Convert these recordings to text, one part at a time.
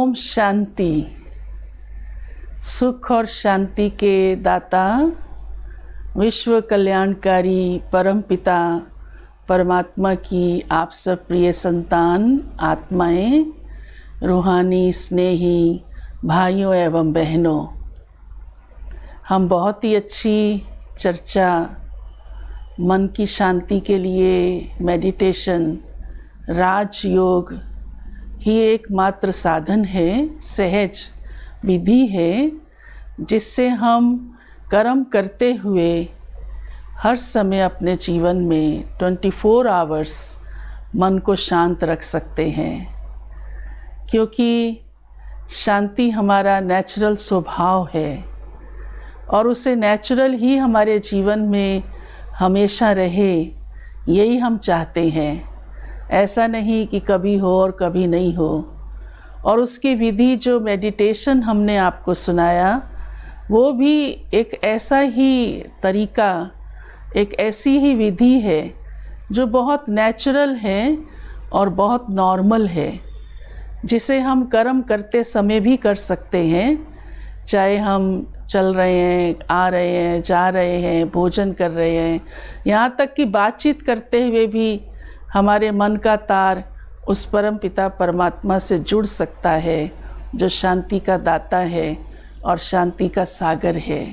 ओम शांति। सुख और शांति के दाता विश्व कल्याणकारी परमपिता परमात्मा की आप सब प्रिय संतान आत्माएं, रूहानी स्नेही भाइयों एवं बहनों, हम बहुत ही अच्छी चर्चा मन की शांति के लिए मेडिटेशन, राजयोग ही एकमात्र साधन है, सहज विधि है जिससे हम कर्म करते हुए हर समय अपने जीवन में 24 आवर्स मन को शांत रख सकते हैं। क्योंकि शांति हमारा नेचुरल स्वभाव है और उसे नेचुरल ही हमारे जीवन में हमेशा रहे, यही हम चाहते हैं। ऐसा नहीं कि कभी हो और कभी नहीं हो। और उसकी विधि जो मेडिटेशन हमने आपको सुनाया, वो भी एक ऐसा ही तरीका, एक ऐसी ही विधि है जो बहुत नेचुरल है और बहुत नॉर्मल है, जिसे हम कर्म करते समय भी कर सकते हैं। चाहे हम चल रहे हैं, आ रहे हैं, जा रहे हैं, भोजन कर रहे हैं, यहाँ तक कि बातचीत करते हुए भी हमारे मन का तार उस परम पिता परमात्मा से जुड़ सकता है, जो शांति का दाता है और शांति का सागर है।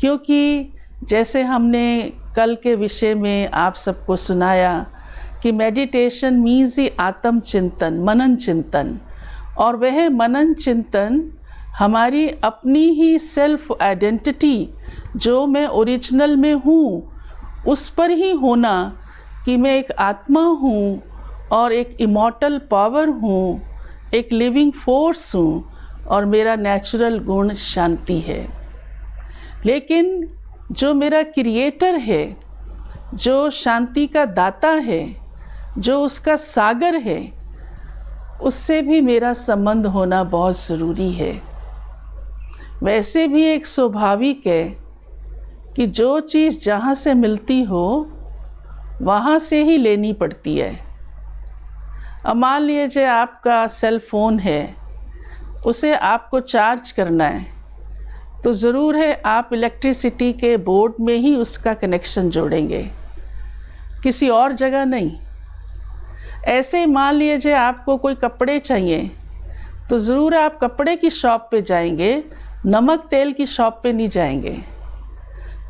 क्योंकि जैसे हमने कल के विषय में आप सबको सुनाया कि मेडिटेशन मीन्स ही आत्म चिंतन, मनन चिंतन, और वह मनन चिंतन हमारी अपनी ही सेल्फ आइडेंटिटी, जो मैं ओरिजिनल में हूँ, उस पर ही होना कि मैं एक आत्मा हूँ और एक इमॉर्टल पावर हूँ, एक लिविंग फोर्स हूँ और मेरा नेचुरल गुण शांति है। लेकिन जो मेरा क्रिएटर है, जो शांति का दाता है, जो उसका सागर है, उससे भी मेरा संबंध होना बहुत ज़रूरी है। वैसे भी एक स्वाभाविक है कि जो चीज़ जहाँ से मिलती हो वहाँ से ही लेनी पड़ती है। अब मान लीजिए आपका सेल फ़ोन है, उसे आपको चार्ज करना है, तो ज़रूर है आप इलेक्ट्रिसिटी के बोर्ड में ही उसका कनेक्शन जोड़ेंगे, किसी और जगह नहीं। ऐसे ही मान लीजिए आपको कोई कपड़े चाहिए, तो ज़रूर आप कपड़े की शॉप पे जाएंगे, नमक तेल की शॉप पे नहीं जाएंगे।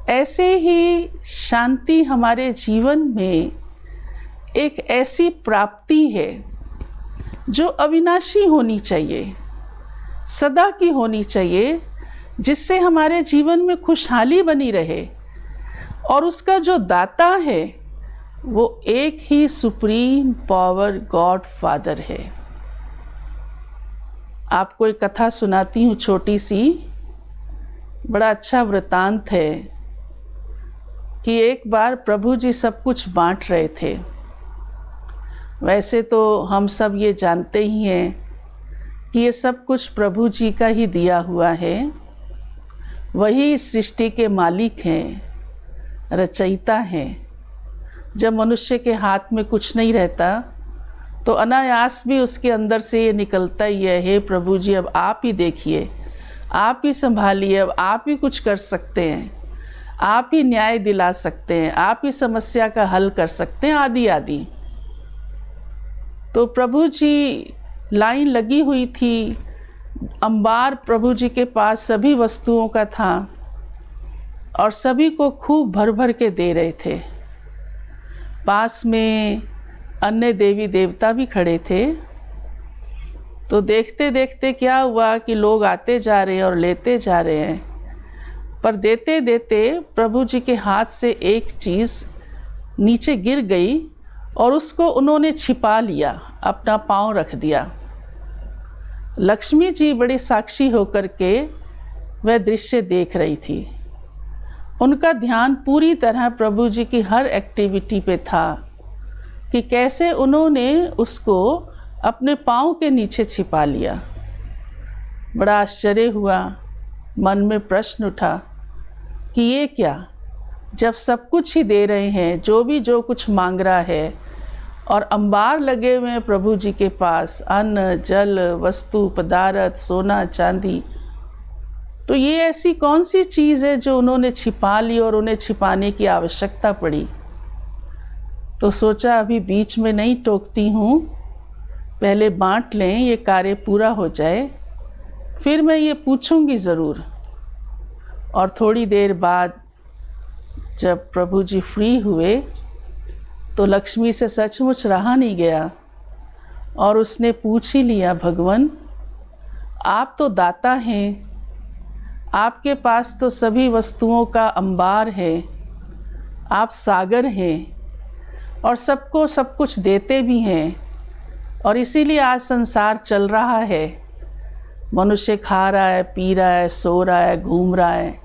ऐसे ही शांति हमारे जीवन में एक ऐसी प्राप्ति है जो अविनाशी होनी चाहिए, सदा की होनी चाहिए, जिससे हमारे जीवन में खुशहाली बनी रहे। और उसका जो दाता है वो एक ही सुप्रीम पावर गॉड फादर है। आपको एक कथा सुनाती हूँ छोटी सी। बड़ा अच्छा वृतांत है कि एक बार प्रभु जी सब कुछ बांट रहे थे। वैसे तो हम सब ये जानते ही हैं कि ये सब कुछ प्रभु जी का ही दिया हुआ है। वही सृष्टि के मालिक हैं, रचयिता हैं। जब मनुष्य के हाथ में कुछ नहीं रहता तो अनायास भी उसके अंदर से ये निकलता ही है, हे प्रभु जी अब आप ही देखिए, आप ही संभालिए, अब आप ही कुछ कर सकते हैं, आप ही न्याय दिला सकते हैं, आप ही समस्या का हल कर सकते हैं, आदि आदि। तो प्रभु जी लाइन लगी हुई थी, अंबार प्रभु जी के पास सभी वस्तुओं का था और सभी को खूब भर भर के दे रहे थे। पास में अन्य देवी देवता भी खड़े थे। तो देखते देखते क्या हुआ कि लोग आते जा रहे हैं और लेते जा रहे हैं, पर देते देते प्रभु जी के हाथ से एक चीज़ नीचे गिर गई और उसको उन्होंने छिपा लिया, अपना पाँव रख दिया। लक्ष्मी जी बड़ी साक्षी होकर के वह दृश्य देख रही थी। उनका ध्यान पूरी तरह प्रभु जी की हर एक्टिविटी पे था कि कैसे उन्होंने उसको अपने पाँव के नीचे छिपा लिया। बड़ा आश्चर्य हुआ, मन में प्रश्न उठा कि ये क्या, जब सब कुछ ही दे रहे हैं, जो भी जो कुछ मांग रहा है और अंबार लगे हुए हैं प्रभु जी के पास, अन्न जल वस्तु पदार्थ सोना चांदी। तो ये ऐसी कौन सी चीज़ है जो उन्होंने छिपा ली और उन्हें छिपाने की आवश्यकता पड़ी। तो सोचा अभी बीच में नहीं टोकती हूँ, पहले बांट लें, ये कार्य पूरा हो जाए, फिर मैं ये पूछूंगी ज़रूर। और थोड़ी देर बाद जब प्रभु जी फ्री हुए तो लक्ष्मी से सचमुच रहा नहीं गया और उसने पूछ ही लिया, भगवान आप तो दाता हैं, आपके पास तो सभी वस्तुओं का अंबार है, आप सागर हैं और सबको सब कुछ देते भी हैं, और इसीलिए आज संसार चल रहा है। मनुष्य खा रहा है, पी रहा है, सो रहा है, घूम रहा है।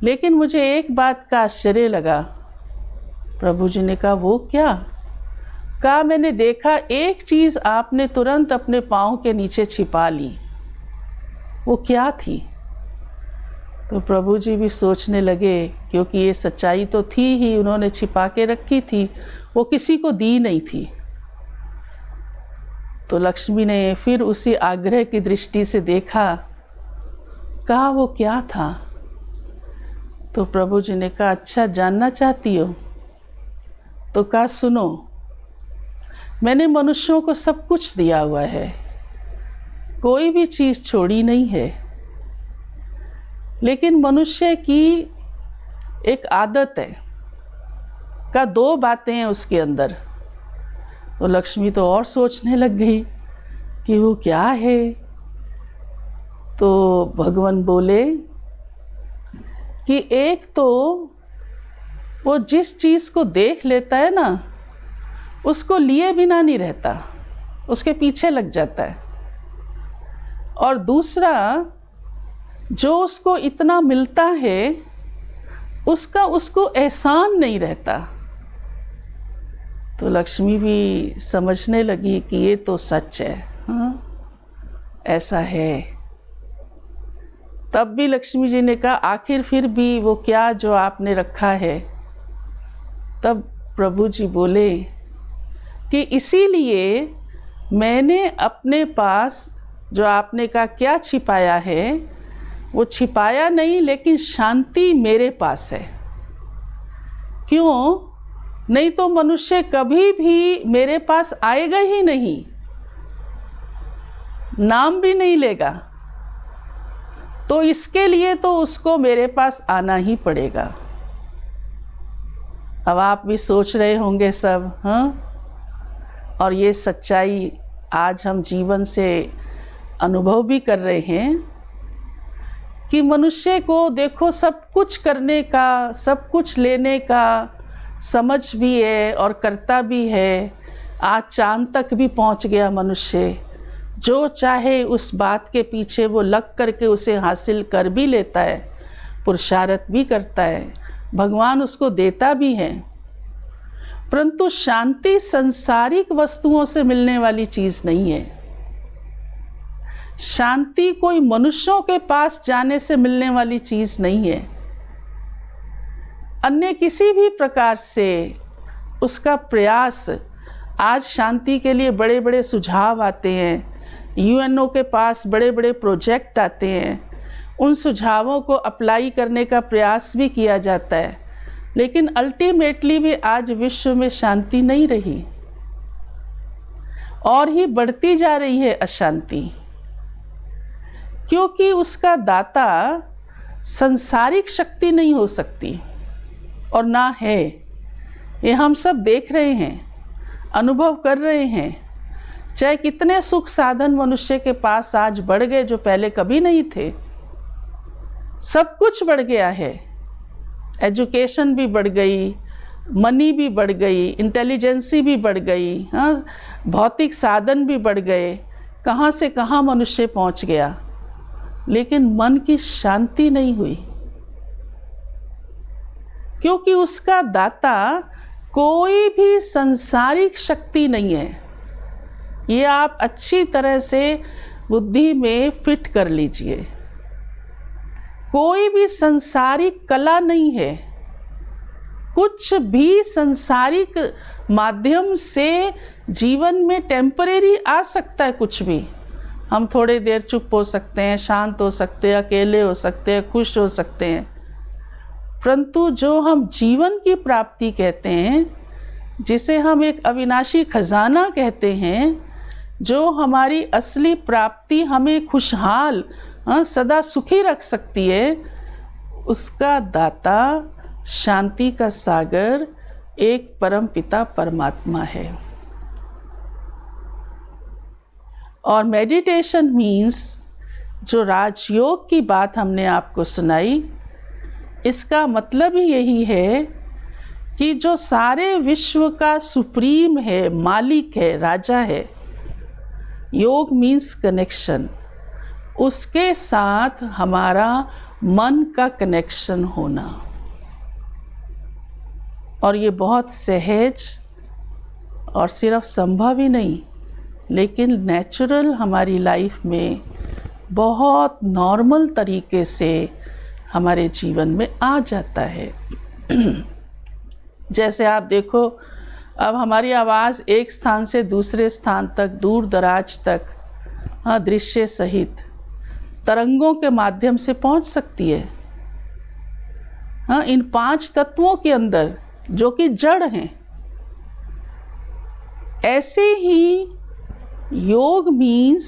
लेकिन मुझे एक बात का आश्चर्य लगा। प्रभु जी ने कहा, वो क्या? कहा, मैंने देखा एक चीज़ आपने तुरंत अपने पाँव के नीचे छिपा ली। वो क्या थी? तो प्रभु जी भी सोचने लगे, क्योंकि ये सच्चाई तो थी ही, उन्होंने छिपा के रखी थी, वो किसी को दी नहीं थी। तो लक्ष्मी ने फिर उसी आग्रह की दृष्टि से देखा। कहा, वो क्या था? तो प्रभु जी ने कहा, अच्छा जानना चाहती हो? तो कहा, सुनो, मैंने मनुष्यों को सब कुछ दिया हुआ है, कोई भी चीज़ छोड़ी नहीं है। लेकिन मनुष्य की एक आदत है, का दो बातें हैं उसके अंदर। तो लक्ष्मी तो और सोचने लग गई कि वो क्या है। तो भगवान बोले कि एक तो वो जिस चीज़ को देख लेता है ना, उसको लिए बिना नहीं रहता, उसके पीछे लग जाता है। और दूसरा, जो उसको इतना मिलता है उसका उसको एहसान नहीं रहता। तो लक्ष्मी भी समझने लगी कि ये तो सच है, हाँ ऐसा है। तब भी लक्ष्मी जी ने कहा, आखिर फिर भी वो क्या जो आपने रखा है? तब प्रभु जी बोले कि इसीलिए मैंने अपने पास जो आपने कहा क्या छिपाया है, वो छिपाया नहीं, लेकिन शांति मेरे पास है। क्यों? नहीं तो मनुष्य कभी भी मेरे पास आएगा ही नहीं, नाम भी नहीं लेगा। तो इसके लिए तो उसको मेरे पास आना ही पड़ेगा। अब आप भी सोच रहे होंगे सब, हाँ, और ये सच्चाई आज हम जीवन से अनुभव भी कर रहे हैं कि मनुष्य को देखो सब कुछ करने का, सब कुछ लेने का समझ भी है और करता भी है। आज चांद तक भी पहुंच गया मनुष्य, जो चाहे उस बात के पीछे वो लग करके उसे हासिल कर भी लेता है, पुरुषार्थ भी करता है, भगवान उसको देता भी है। परंतु शांति सांसारिक वस्तुओं से मिलने वाली चीज़ नहीं है। शांति कोई मनुष्यों के पास जाने से मिलने वाली चीज़ नहीं है। अन्य किसी भी प्रकार से उसका प्रयास, आज शांति के लिए बड़े बड़े सुझाव आते हैं, यूएनओ के पास बड़े बड़े प्रोजेक्ट आते हैं, उन सुझावों को अप्लाई करने का प्रयास भी किया जाता है, लेकिन अल्टीमेटली भी आज विश्व में शांति नहीं रही, और ही बढ़ती जा रही है अशांति। क्योंकि उसका दाता संसारिक शक्ति नहीं हो सकती, और ना है। ये हम सब देख रहे हैं, अनुभव कर रहे हैं। चाहे कितने सुख साधन मनुष्य के पास आज बढ़ गए जो पहले कभी नहीं थे, सब कुछ बढ़ गया है। एजुकेशन भी बढ़ गई, मनी भी बढ़ गई, इंटेलिजेंसी भी बढ़ गई, हाँ, भौतिक साधन भी बढ़ गए, कहाँ से कहाँ मनुष्य पहुँच गया, लेकिन मन की शांति नहीं हुई। क्योंकि उसका दाता कोई भी संसारिक शक्ति नहीं है। ये आप अच्छी तरह से बुद्धि में फिट कर लीजिए। कोई भी संसारिक कला नहीं है, कुछ भी संसारिक माध्यम से जीवन में टेम्परेरी आ सकता है। कुछ भी, हम थोड़ी देर चुप हो सकते हैं, शांत हो सकते हैं, अकेले हो सकते हैं, खुश हो सकते हैं, परंतु जो हम जीवन की प्राप्ति कहते हैं, जिसे हम एक अविनाशी खजाना कहते हैं, जो हमारी असली प्राप्ति हमें खुशहाल, सदा सुखी रख सकती है, उसका दाता शांति का सागर एक परम पिता परमात्मा है। और मेडिटेशन मीन्स, जो राजयोग की बात हमने आपको सुनाई, इसका मतलब ही यही है कि जो सारे विश्व का सुप्रीम है, मालिक है, राजा है, योग मीन्स कनेक्शन, उसके साथ हमारा मन का कनेक्शन होना। और ये बहुत सहज और सिर्फ संभव ही नहीं, लेकिन नेचुरल हमारी लाइफ में बहुत नॉर्मल तरीके से हमारे जीवन में आ जाता है। जैसे आप देखो, अब हमारी आवाज़ एक स्थान से दूसरे स्थान तक, दूर दराज तक, दृश्य सहित तरंगों के माध्यम से पहुंच सकती है। इन 5 तत्वों के अंदर, जो कि जड़ हैं। ऐसे ही योग मीन्स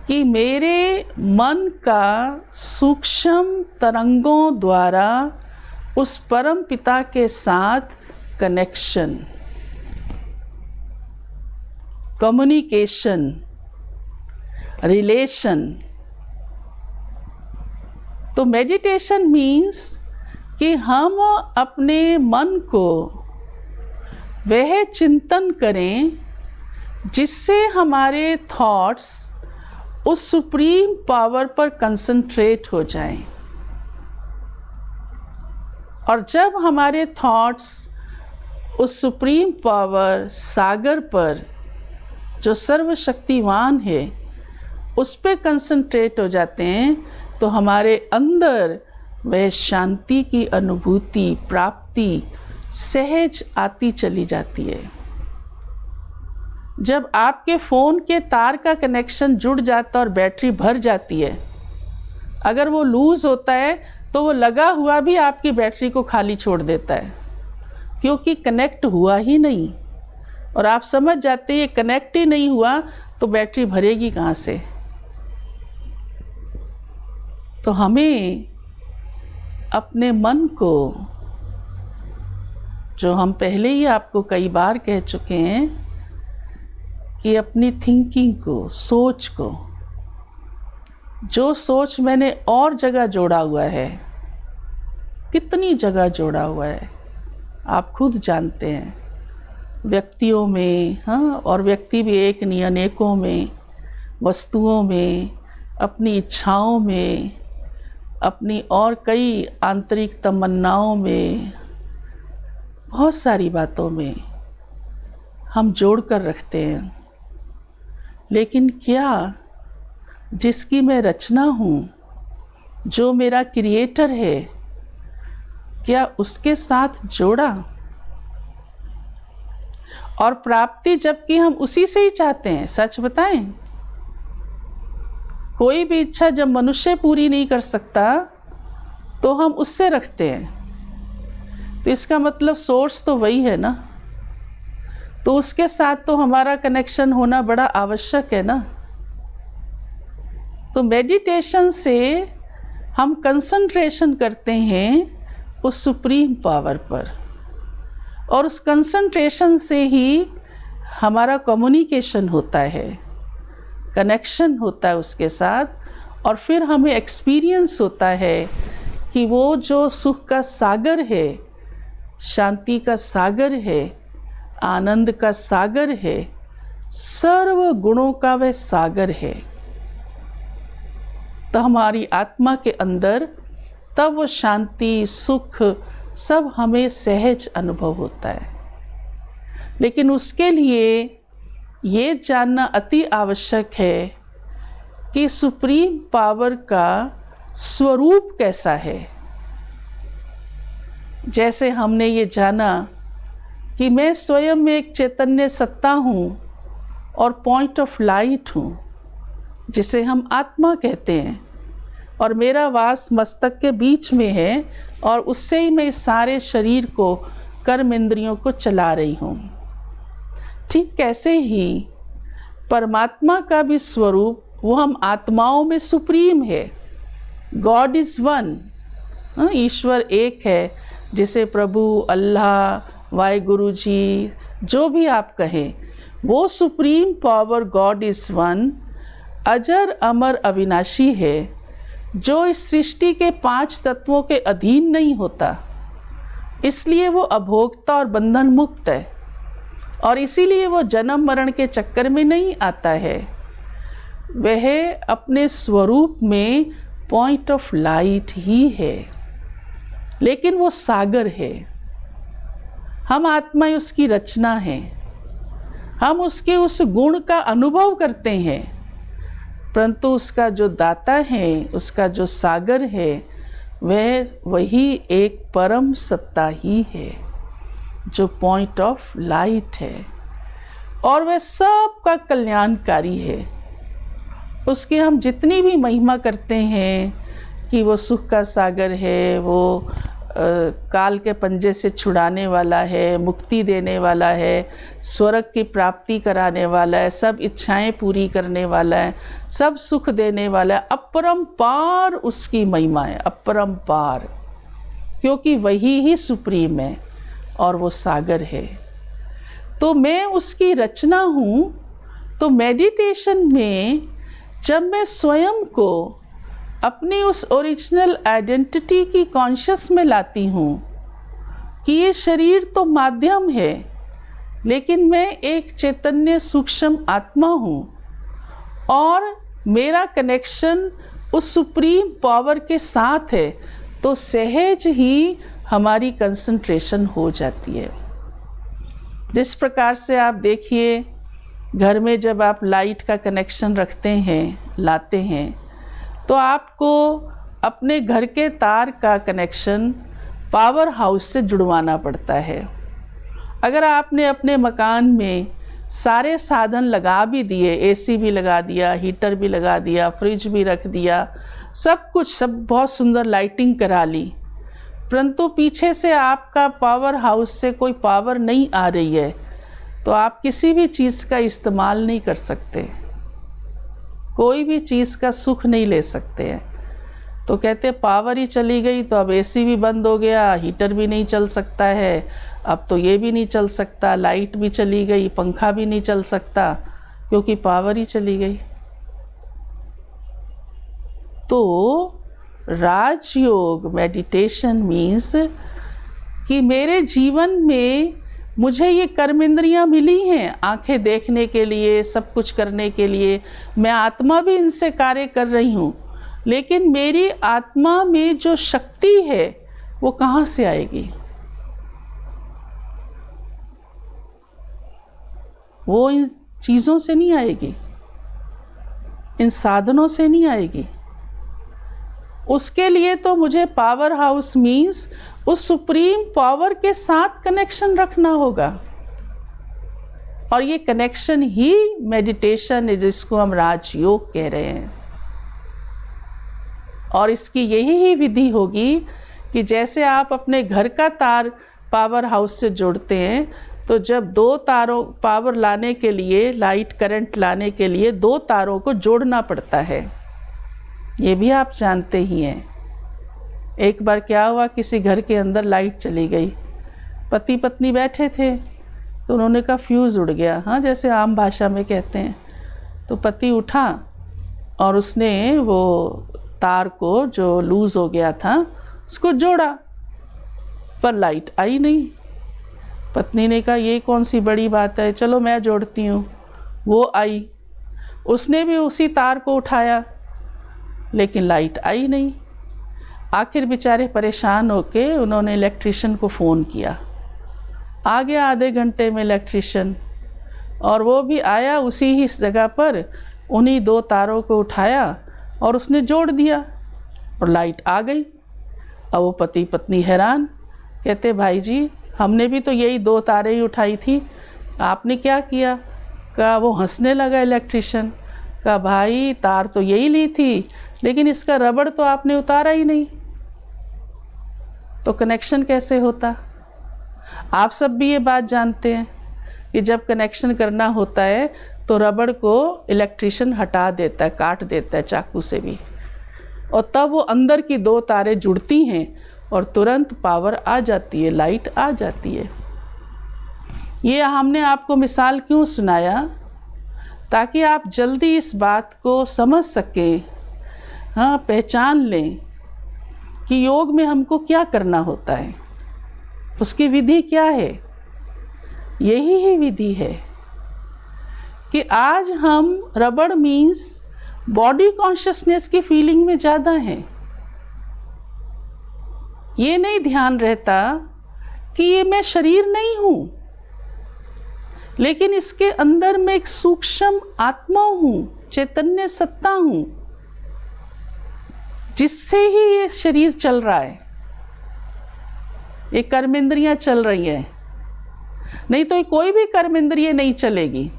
कि मेरे मन का सूक्ष्म तरंगों द्वारा उस परम पिता के साथ कनेक्शन, कम्युनिकेशन, रिलेशन। तो मेडिटेशन मीन्स कि हम अपने मन को वह चिंतन करें जिससे हमारे थॉट्स उस सुप्रीम पावर पर कंसंट्रेट हो जाएं। और जब हमारे थॉट्स उस सुप्रीम पावर सागर पर, जो सर्वशक्तिवान है, उस पे कंसंट्रेट हो जाते हैं, तो हमारे अंदर वह शांति की अनुभूति, प्राप्ति सहज आती चली जाती है। जब आपके फ़ोन के तार का कनेक्शन जुड़ जाता और बैटरी भर जाती है, अगर वो लूज़ होता है तो वो लगा हुआ भी आपकी बैटरी को खाली छोड़ देता है, क्योंकि कनेक्ट हुआ ही नहीं। और आप समझ जाते हैं ये कनेक्ट ही नहीं हुआ तो बैटरी भरेगी कहाँ से। तो हमें अपने मन को, जो हम पहले ही आपको कई बार कह चुके हैं, कि अपनी थिंकिंग को, सोच को, जो सोच मैंने और जगह जोड़ा हुआ है, कितनी जगह जोड़ा हुआ है आप खुद जानते हैं, व्यक्तियों में, और व्यक्ति भी एक नहीं, अनेकों में, वस्तुओं में, अपनी इच्छाओं में, अपनी और कई आंतरिक तमन्नाओं में, बहुत सारी बातों में हम जोड़ कर रखते हैं। लेकिन क्या जिसकी मैं रचना हूँ, जो मेरा क्रिएटर है, क्या उसके साथ जोड़ा? और प्राप्ति जबकि हम उसी से ही चाहते हैं। सच बताएं, कोई भी इच्छा जब मनुष्य पूरी नहीं कर सकता तो हम उससे रखते हैं, तो इसका मतलब सोर्स तो वही है ना, तो उसके साथ तो हमारा कनेक्शन होना बड़ा आवश्यक है ना। तो मेडिटेशन से हम कंसंट्रेशन करते हैं उस सुप्रीम पावर पर, और उस कंसंट्रेशन से ही हमारा कम्युनिकेशन होता है, कनेक्शन होता है उसके साथ, और फिर हमें एक्सपीरियंस होता है कि वो जो सुख का सागर है, शांति का सागर है, आनंद का सागर है, सर्व गुणों का वह सागर है, तो हमारी आत्मा के अंदर तब वो शांति, सुख सब हमें सहज अनुभव होता है। लेकिन उसके लिए ये जानना अति आवश्यक है कि सुप्रीम पावर का स्वरूप कैसा है। जैसे हमने ये जाना कि मैं स्वयं में एक चैतन्य सत्ता हूँ और पॉइंट ऑफ लाइट हूँ, जिसे हम आत्मा कहते हैं, और मेरा वास मस्तक के बीच में है, और उससे ही मैं इस सारे शरीर को, कर्म इंद्रियों को चला रही हूँ। ठीक कैसे ही परमात्मा का भी स्वरूप, वो हम आत्माओं में सुप्रीम है। गॉड इज़ वन, ईश्वर एक है, जिसे प्रभु, अल्लाह, वाहिगुरु जी, जो भी आप कहें, वो supreme power God is one अजर अमर अविनाशी है, जो इस सृष्टि के 5 तत्वों के अधीन नहीं होता। इसलिए वो अभोक्ता और बंधन मुक्त है, और इसीलिए वो जन्म मरण के चक्कर में नहीं आता है। वह अपने स्वरूप में पॉइंट ऑफ लाइट ही है, लेकिन वो सागर है। हम आत्मा उसकी रचना है, हम उसके उस गुण का अनुभव करते हैं, परंतु उसका जो दाता है, उसका जो सागर है, वह वही एक परम सत्ता ही है, जो पॉइंट ऑफ लाइट है, और वह सबका कल्याणकारी है। उसकी हम जितनी भी महिमा करते हैं कि वो सुख का सागर है, वो काल के पंजे से छुड़ाने वाला है, मुक्ति देने वाला है, स्वर्ग की प्राप्ति कराने वाला है, सब इच्छाएं पूरी करने वाला है, सब सुख देने वाला है, अपरंपार उसकी महिमा है, अपरंपार, क्योंकि वही ही सुप्रीम है और वो सागर है। तो मैं उसकी रचना हूँ। तो मेडिटेशन में जब मैं स्वयं को अपनी उस ओरिजिनल आइडेंटिटी की कॉन्शियस में लाती हूँ कि ये शरीर तो माध्यम है, लेकिन मैं एक चैतन्य सूक्ष्म आत्मा हूँ, और मेरा कनेक्शन उस सुप्रीम पावर के साथ है, तो सहज ही हमारी कंसंट्रेशन हो जाती है। जिस प्रकार से आप देखिए, घर में जब आप लाइट का कनेक्शन रखते हैं, लाते हैं, तो आपको अपने घर के तार का कनेक्शन पावर हाउस से जुड़वाना पड़ता है। अगर आपने अपने मकान में सारे साधन लगा भी दिए, एसी भी लगा दिया, हीटर भी लगा दिया, फ्रिज भी रख दिया, सब कुछ, सब बहुत सुंदर लाइटिंग करा ली, परंतु पीछे से आपका पावर हाउस से कोई पावर नहीं आ रही है, तो आप किसी भी चीज़ का इस्तेमाल नहीं कर सकते, कोई भी चीज़ का सुख नहीं ले सकते हैं। तो कहते पावर ही चली गई, तो अब एसी भी बंद हो गया, हीटर भी नहीं चल सकता है, अब तो ये भी नहीं चल सकता, लाइट भी चली गई, पंखा भी नहीं चल सकता, क्योंकि पावर ही चली गई। तो राजयोग मेडिटेशन मीन्स कि मेरे जीवन में मुझे ये कर्म इंद्रियाँ मिली हैं, आंखें देखने के लिए, सब कुछ करने के लिए, मैं आत्मा भी इनसे कार्य कर रही हूँ, लेकिन मेरी आत्मा में जो शक्ति है वो कहाँ से आएगी? वो इन चीज़ों से नहीं आएगी, इन साधनों से नहीं आएगी। उसके लिए तो मुझे पावर हाउस मीन्स उस सुप्रीम पावर के साथ कनेक्शन रखना होगा, और ये कनेक्शन ही मेडिटेशन है, जिसको हम राजयोग कह रहे हैं। और इसकी यही ही विधि होगी कि जैसे आप अपने घर का तार पावर हाउस से जोड़ते हैं, तो जब 2 तारों, पावर लाने के लिए, लाइट करंट लाने के लिए 2 तारों को जोड़ना पड़ता है, ये भी आप जानते ही हैं। एक बार क्या हुआ, किसी घर के अंदर लाइट चली गई, पति पत्नी बैठे थे, तो उन्होंने कहा फ्यूज़ उड़ गया, हाँ, जैसे आम भाषा में कहते हैं। तो पति उठा और उसने वो तार को जो लूज़ हो गया था उसको जोड़ा, पर लाइट आई नहीं। पत्नी ने कहा ये कौन सी बड़ी बात है, चलो मैं जोड़ती हूँ। वो आई, उसने भी उसी तार को उठाया, लेकिन लाइट आई नहीं। आखिर बेचारे परेशान होके उन्होंने इलेक्ट्रिशियन को फ़ोन किया। आ गया आधे घंटे में इलेक्ट्रिशियन, और वो भी आया उसी ही जगह पर, उन्हीं 2 तारों को उठाया और उसने जोड़ दिया और लाइट आ गई। अब वो पति पत्नी हैरान, कहते भाई जी हमने भी तो यही 2 तारे ही उठाई थी, आपने क्या किया? कहा वो हंसने लगा इलेक्ट्रिशियन। कहा भाई तार तो यही ली थी, लेकिन इसका रबड़ तो आपने उतारा ही नहीं, तो कनेक्शन कैसे होता? आप सब भी ये बात जानते हैं कि जब कनेक्शन करना होता है तो रबड़ को इलेक्ट्रिशियन हटा देता है, काट देता है चाकू से भी, और तब वो अंदर की 2 तारें जुड़ती हैं और तुरंत पावर आ जाती है, लाइट आ जाती है। ये हमने आपको मिसाल क्यों सुनाया? ताकि आप जल्दी इस बात को समझ सकें, हाँ, पहचान लें कि योग में हमको क्या करना होता है, उसकी विधि क्या है। यही ही विधि है कि आज हम रबड़ मीन्स बॉडी कॉन्शियसनेस की फीलिंग में ज़्यादा हैं। ये नहीं ध्यान रहता कि ये मैं शरीर नहीं हूँ, लेकिन इसके अंदर मैं एक सूक्ष्म आत्मा हूँ, चैतन्य सत्ता हूँ, जिससे ही ये शरीर चल रहा है, ये कर्मेंद्रियाँ चल रही हैं, नहीं तो कोई भी कर्मेंद्रिय नहीं चलेगी।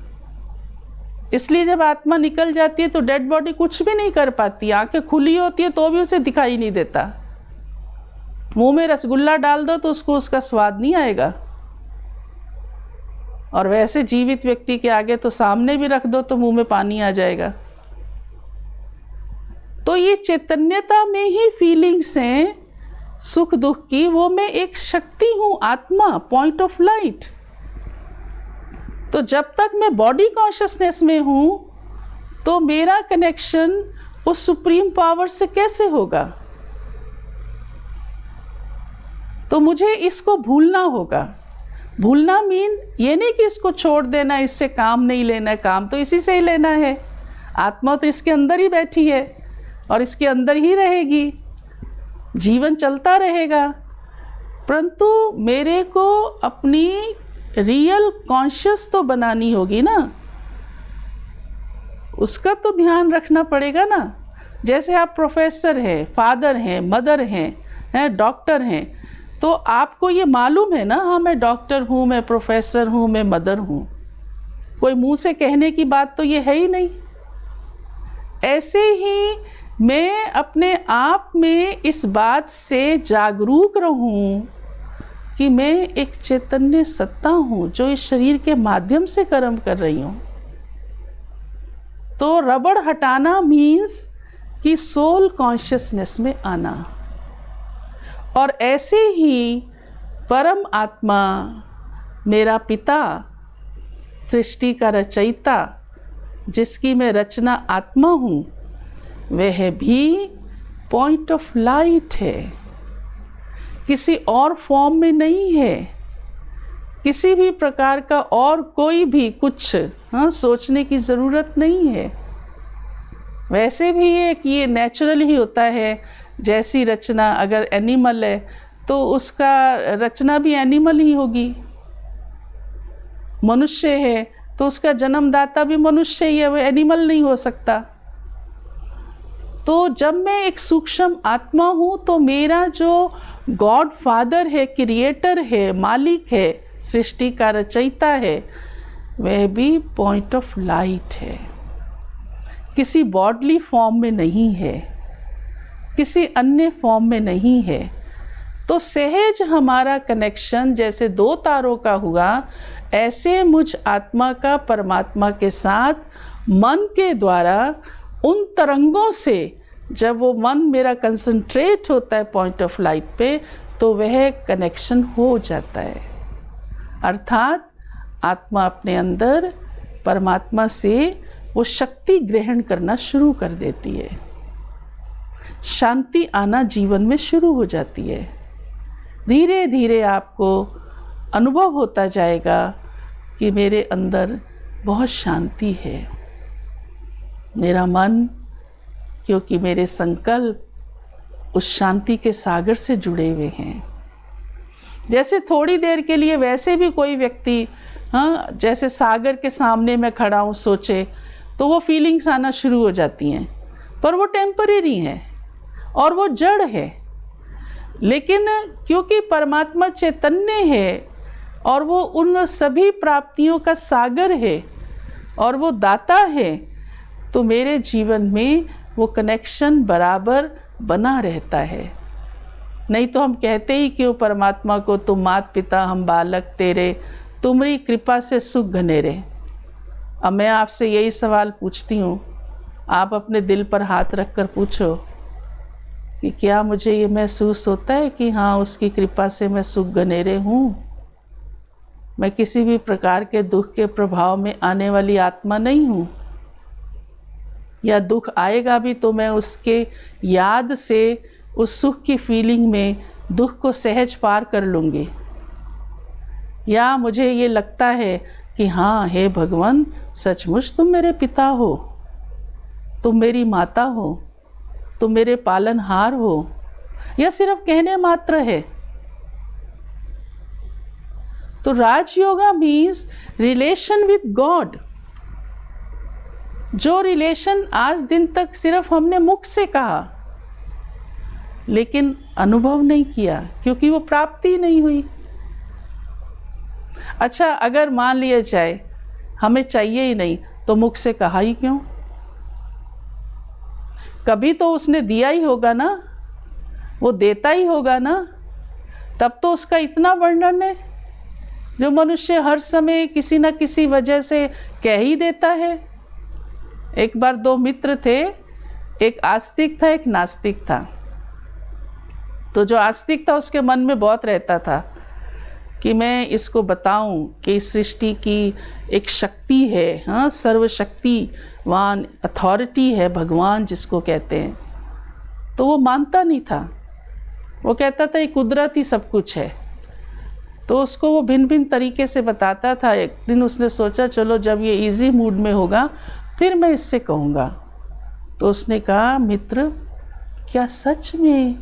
इसलिए जब आत्मा निकल जाती है तो डेड बॉडी कुछ भी नहीं कर पाती, आंखें खुली होती है तो भी उसे दिखाई नहीं देता। मुंह में रसगुल्ला डाल दो तो उसको उसका स्वाद नहीं आएगा, और वैसे जीवित व्यक्ति के आगे तो सामने भी रख दो तो मुंह में पानी आ जाएगा। तो ये चैतन्यता में ही फीलिंग्स हैं सुख दुख की, वो मैं एक शक्ति हूँ, आत्मा, पॉइंट ऑफ लाइट। तो जब तक मैं बॉडी कॉन्शियसनेस में हूँ तो मेरा कनेक्शन उस सुप्रीम पावर से कैसे होगा? तो मुझे इसको भूलना होगा। भूलना मीन ये नहीं कि इसको छोड़ देना, इससे काम नहीं लेना है, काम तो इसी से ही लेना है। आत्मा तो इसके अंदर ही बैठी है और इसके अंदर ही रहेगी, जीवन चलता रहेगा। परंतु मेरे को अपनी रियल कॉन्शियस तो बनानी होगी ना, उसका तो ध्यान रखना पड़ेगा ना। जैसे आप प्रोफेसर हैं, फादर हैं, मदर हैं, डॉक्टर हैं, तो आपको ये मालूम है ना, हाँ मैं डॉक्टर हूँ, मैं प्रोफेसर हूँ, मैं मदर हूँ। कोई मुंह से कहने की बात तो ये है ही नहीं। ऐसे ही मैं अपने आप में इस बात से जागरूक रहूं कि मैं एक चैतन्य सत्ता हूं जो इस शरीर के माध्यम से कर्म कर रही हूं। तो रबड़ हटाना मीन्स कि सोल कॉन्शियसनेस में आना। और ऐसे ही परम आत्मा, मेरा पिता, सृष्टि का रचयिता, जिसकी मैं रचना आत्मा हूँ, वह भी पॉइंट ऑफ लाइट है, किसी और फॉर्म में नहीं है। किसी भी प्रकार का और कोई भी कुछ सोचने की ज़रूरत नहीं है। वैसे भी ये नेचुरल ही होता है। जैसी रचना, अगर एनिमल है तो उसका रचना भी एनिमल ही होगी। मनुष्य है तो उसका जन्मदाता भी मनुष्य ही है, वो एनिमल नहीं हो सकता। तो जब मैं एक सूक्ष्म आत्मा हूँ तो मेरा जो गॉड फादर है, क्रिएटर है, मालिक है, सृष्टि का रचयिता है, वह भी पॉइंट ऑफ लाइट है, किसी बॉडली फॉर्म में नहीं है, किसी अन्य फॉर्म में नहीं है। तो सहज हमारा कनेक्शन जैसे 2 तारों का हुआ, ऐसे मुझ आत्मा का परमात्मा के साथ मन के द्वारा उन तरंगों से, जब वो मन मेरा कंसंट्रेट होता है पॉइंट ऑफ लाइट पे, तो वह कनेक्शन हो जाता है। अर्थात आत्मा अपने अंदर परमात्मा से वो शक्ति ग्रहण करना शुरू कर देती है, शांति आना जीवन में शुरू हो जाती है। धीरे धीरे आपको अनुभव होता जाएगा कि मेरे अंदर बहुत शांति है। मेरा मन, क्योंकि मेरे संकल्प उस शांति के सागर से जुड़े हुए हैं। जैसे थोड़ी देर के लिए वैसे भी कोई व्यक्ति जैसे सागर के सामने मैं खड़ा हूँ सोचे, तो वो फीलिंग्स आना शुरू हो जाती हैं, पर वो टेम्परेरी है और वो जड़ है। लेकिन क्योंकि परमात्मा चैतन्य है और वो उन सभी प्राप्तियों का सागर है और वो दाता है, तो मेरे जीवन में वो कनेक्शन बराबर बना रहता है। नहीं तो हम कहते ही क्यों परमात्मा को, तुम मात पिता हम बालक तेरे, तुम्हारी कृपा से सुख घनेरे। अब मैं आपसे यही सवाल पूछती हूँ, आप अपने दिल पर हाथ रख कर पूछो कि क्या मुझे ये महसूस होता है कि हाँ, उसकी कृपा से मैं सुख घनेरे हूँ। मैं किसी भी प्रकार के दुख के प्रभाव में आने वाली आत्मा नहीं हूँ, या दुख आएगा भी तो मैं उसके याद से उस सुख की फीलिंग में दुख को सहज पार कर लूँगी। या मुझे ये लगता है कि हाँ, हे भगवान, सचमुच तुम मेरे पिता हो, तुम मेरी माता हो, तुम मेरे पालनहार हो, या सिर्फ कहने मात्र है। तो Rajyoga means relation with God, जो रिलेशन आज दिन तक सिर्फ हमने मुख से कहा लेकिन अनुभव नहीं किया, क्योंकि वो प्राप्ति नहीं हुई। अच्छा, अगर मान लिया जाए हमें चाहिए ही नहीं, तो मुख से कहा ही क्यों? कभी तो उसने दिया ही होगा ना, वो देता ही होगा ना, तब तो उसका इतना वर्णन है। जो मनुष्य हर समय किसी न किसी वजह से कह ही देता है। एक बार दो मित्र थे, एक आस्तिक था, एक नास्तिक था। तो जो आस्तिक था उसके मन में बहुत रहता था कि मैं इसको बताऊं कि इस सृष्टि की एक शक्ति है, हाँ, सर्वशक्तिवान अथॉरिटी है भगवान जिसको कहते हैं। तो वो मानता नहीं था, वो कहता था ये कुदरत ही सब कुछ है। तो उसको वो भिन्न भिन्न तरीके से बताता था। एक दिन उसने सोचा चलो जब ये इजी मूड में होगा फिर मैं इससे कहूँगा। तो उसने कहा, मित्र, क्या सच में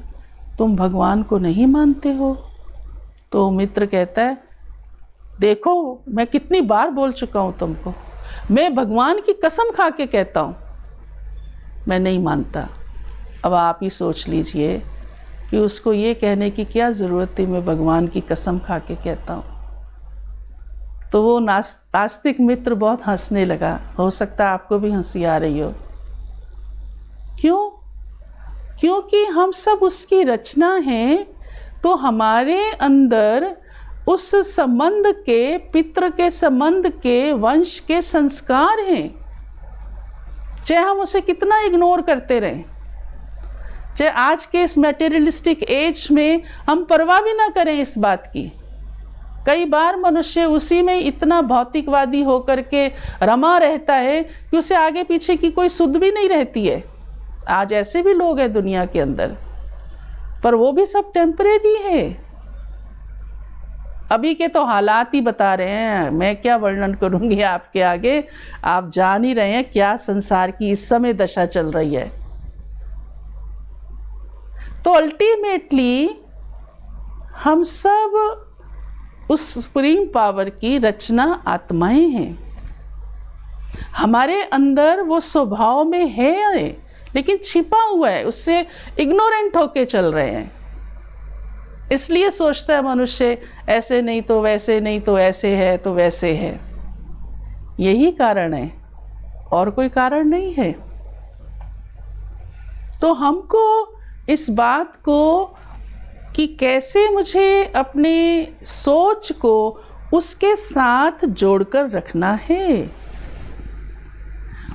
तुम भगवान को नहीं मानते हो? तो मित्र कहता है, देखो मैं कितनी बार बोल चुका हूँ तुमको, मैं भगवान की कसम खा के कहता हूँ मैं नहीं मानता। अब आप ही सोच लीजिए कि उसको ये कहने की क्या ज़रूरत थी, मैं भगवान की कसम खा के कहता हूँ। तो वो नास्तिक मित्र बहुत हंसने लगा। हो सकता है आपको भी हंसी आ रही हो। क्यों? क्योंकि हम सब उसकी रचना हैं, तो हमारे अंदर उस संबंध के, पितृ के संबंध के, वंश के संस्कार हैं। चाहे हम उसे कितना इग्नोर करते रहें, चाहे आज के इस मटेरियलिस्टिक एज में हम परवाह भी ना करें इस बात की। कई बार मनुष्य उसी में इतना भौतिकवादी होकर के रमा रहता है कि उसे आगे पीछे की कोई सुध भी नहीं रहती है। आज ऐसे भी लोग हैं दुनिया के अंदर, पर वो भी सब टेम्परेरी है। अभी के तो हालात ही बता रहे हैं, मैं क्या वर्णन करूंगी आपके आगे। आप जान ही रहे हैं क्या संसार की इस समय दशा चल रही है। तो अल्टीमेटली हम सब उस सुप्रीम पावर की रचना आत्माएं हैं। हमारे अंदर वो स्वभाव में है, लेकिन छिपा हुआ है, उससे इग्नोरेंट होके चल रहे हैं। इसलिए सोचता है मनुष्य, ऐसे नहीं तो वैसे, नहीं तो ऐसे है तो वैसे है। यही कारण है, और कोई कारण नहीं है। तो हमको इस बात को कि कैसे मुझे अपने सोच को उसके साथ जोड़कर रखना है,